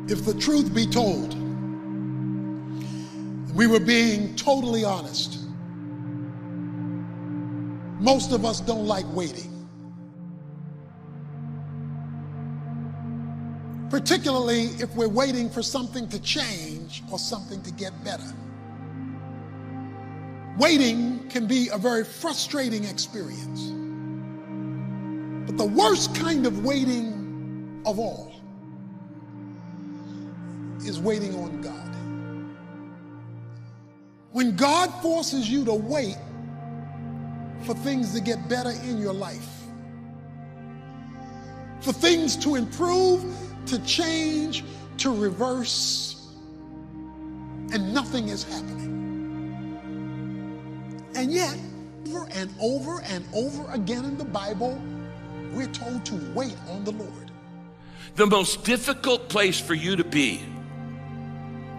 If the truth be told, we were being totally honest. Most of us don't like waiting. Particularly if we're waiting for something to change or something to get better. Waiting can be a very frustrating experience. But the worst kind of waiting of all is waiting on God. When God forces you to wait for things to get better in your life, for things to improve, to change, to reverse, and nothing is happening. And yet, over and over again in the Bible, we're told to wait on the Lord. The most difficult place for you to be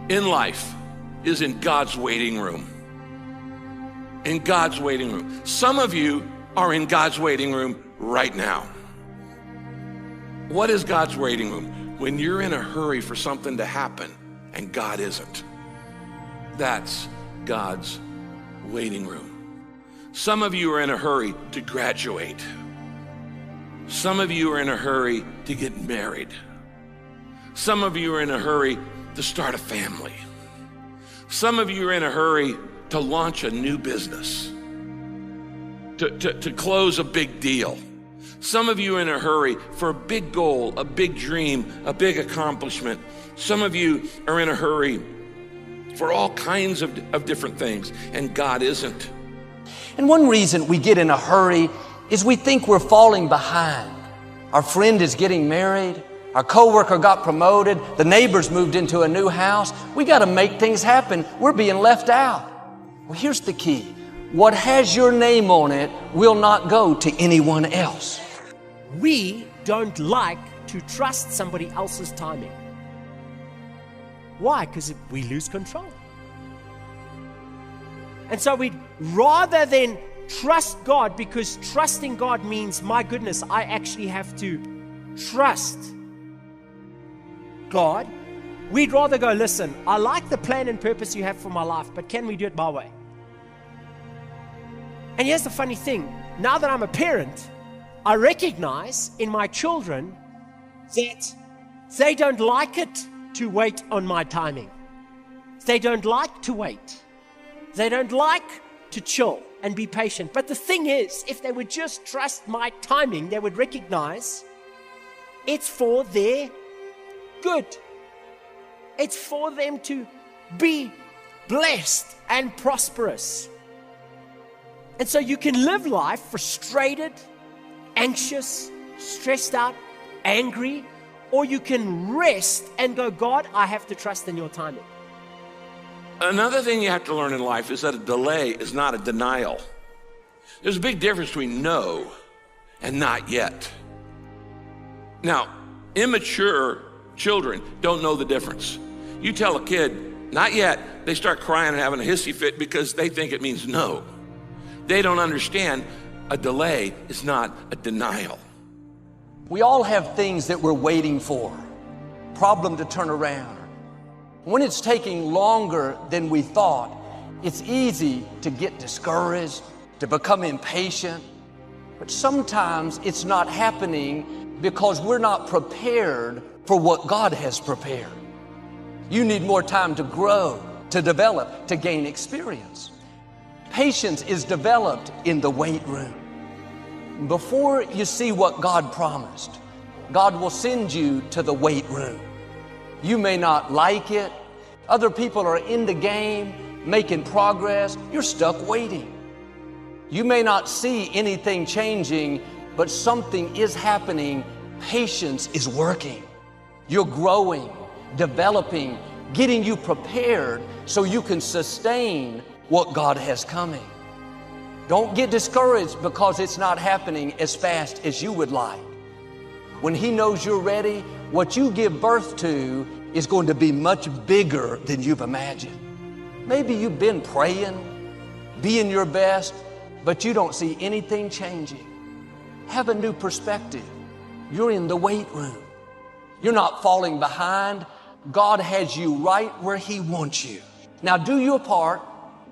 in life is in God's waiting room. In God's waiting room. Some of you are in God's waiting room right now. What is God's waiting room? When you're in a hurry for something to happen and God isn't. That's God's waiting room. Some of you are in a hurry to graduate. Some of you are in a hurry to get married. Some of you are in a hurry to start a family. Some of you are in a hurry to launch a new business, to close a big deal. Some of you are in a hurry for a big goal, a big dream, a big accomplishment. Some of you are in a hurry for all kinds of different things, and God isn't. And one reason we get in a hurry is we think we're falling behind. Our friend is getting married. Our coworker got promoted. The neighbors moved into a new house. We got to make things happen. We're being left out. Well, here's the key. What has your name on it will not go to anyone else. We don't like to trust somebody else's timing. Why? Because we lose control. And so we'd rather than trust God, because trusting God means, my goodness, I actually have to trust God. We'd rather go, listen, I like the plan and purpose you have for my life, but can we do it my way? And here's the funny thing. Now that I'm a parent, I recognize in my children that they don't like it to wait on my timing. They don't like to wait. They don't like to chill and be patient. But the thing is, if they would just trust my timing, they would recognize it's for their good. It's for them to be blessed and prosperous. And so you can live life frustrated, anxious, stressed out, angry, or you can rest and go, God, I have to trust in your timing. Another thing you have to learn in life is that a delay is not a denial. There's a big difference between no and not yet. Now, immature children don't know the difference. You tell a kid, not yet, they start crying and having a hissy fit because they think it means no. They don't understand a delay is not a denial. We all have things that we're waiting for, problem to turn around. When it's taking longer than we thought, it's easy to get discouraged, to become impatient. But sometimes it's not happening because we're not prepared for what God has prepared. You need more time to grow, to develop, to gain experience. Patience is developed in the wait room. Before you see what God promised, God will send you to the wait room. You may not like it. Other people are in the game, making progress. You're stuck waiting. You may not see anything changing, but something is happening. Patience is working. You're growing, developing, getting you prepared so you can sustain what God has coming. Don't get discouraged because it's not happening as fast as you would like. When He knows you're ready, what you give birth to is going to be much bigger than you've imagined. Maybe you've been praying, being your best, but you don't see anything changing. Have a new perspective. You're in the wait room. You're not falling behind. God has you right where He wants you. Now do your part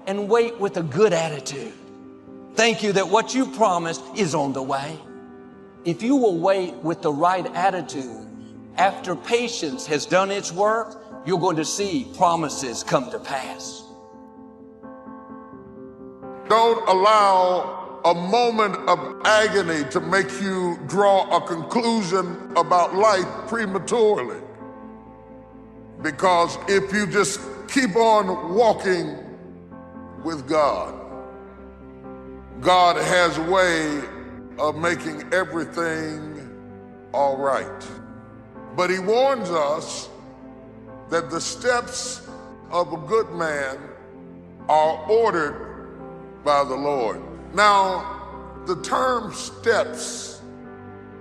and wait with a good attitude. Thank you that what you promised is on the way. If you will wait with the right attitude, after patience has done its work, you're going to see promises come to pass. Don't allow a moment of agony to make you draw a conclusion about life prematurely. Because if you just keep on walking with God, God has a way of making everything all right. But He warns us that the steps of a good man are ordered by the Lord. Now, the term steps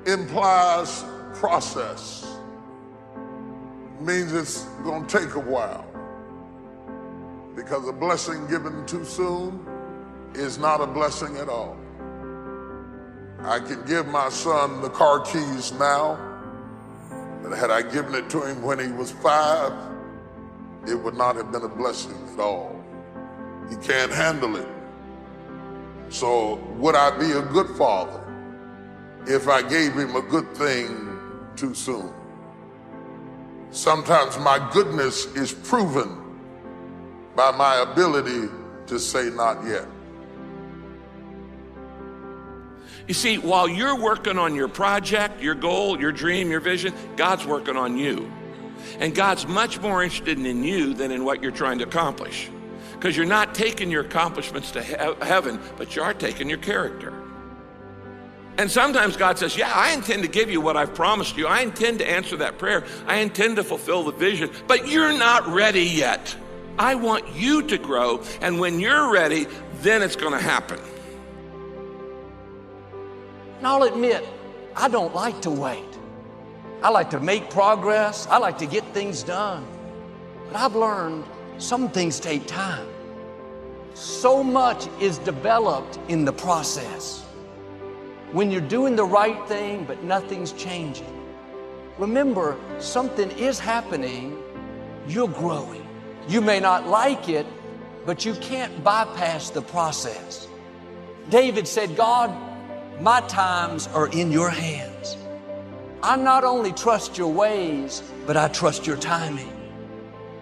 implies process. Means it's going to take a while. Because a blessing given too soon is not a blessing at all. I can give my son the car keys now, but had I given it to him when he was 5, it would not have been a blessing at all. He can't handle it. So would I be a good father if I gave him a good thing too soon? Sometimes my goodness is proven by my ability to say not yet. You see, while you're working on your project, your goal, your dream, your vision, God's working on you. And God's much more interested in you than in what you're trying to accomplish. Because you're not taking your accomplishments to heaven, but you are taking your character. And sometimes God says, yeah, I intend to give you what I've promised you. I intend to answer that prayer. I intend to fulfill the vision, but you're not ready yet. I want you to grow, and when you're ready, then it's going to happen. And I'll admit, I don't like to wait. I like to make progress. I like to get things done. But I've learned some things take time. So much is developed in the process. When you're doing the right thing, but nothing's changing, remember, something is happening. You're growing. You may not like it, but you can't bypass the process. David said, God, my times are in your hands. I not only trust your ways, but I trust your timing.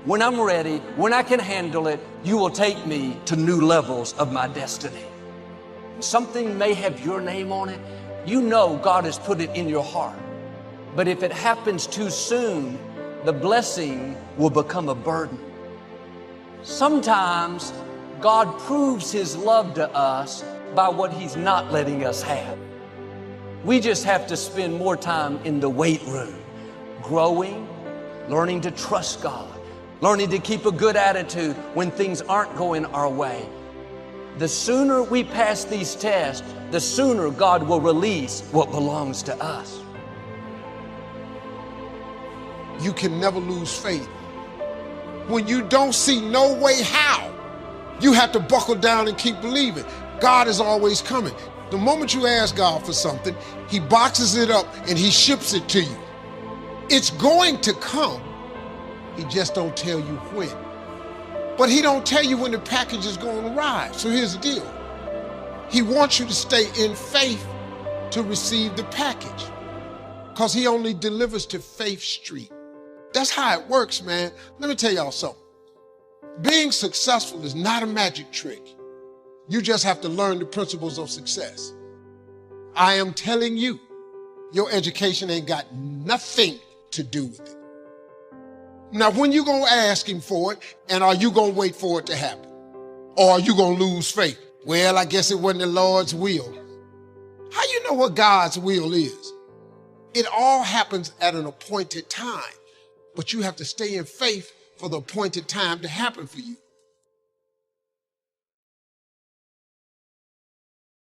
When I'm ready, when I can handle it, you will take me to new levels of my destiny. Something may have your name on it. You know God has put it in your heart. But if it happens too soon, the blessing will become a burden. Sometimes God proves His love to us by what He's not letting us have. We just have to spend more time in the weight room, growing, learning to trust God, learning to keep a good attitude when things aren't going our way. The sooner we pass these tests, the sooner God will release what belongs to us. You can never lose faith. When you don't see no way how, you have to buckle down and keep believing. God is always coming. The moment you ask God for something, He boxes it up and He ships it to you. It's going to come. He just don't tell you when. But He don't tell you when the package is going to arrive. So here's the deal. He wants you to stay in faith to receive the package, because He only delivers to Faith Street. That's how it works, man. Let me tell y'all something. Being successful is not a magic trick. You just have to learn the principles of success. I am telling you, your education ain't got nothing to do with it. Now, when you gonna ask Him for it, and are you gonna wait for it to happen? Or are you gonna lose faith? Well, I guess it wasn't the Lord's will. How you know what God's will is? It all happens at an appointed time, but you have to stay in faith for the appointed time to happen for you.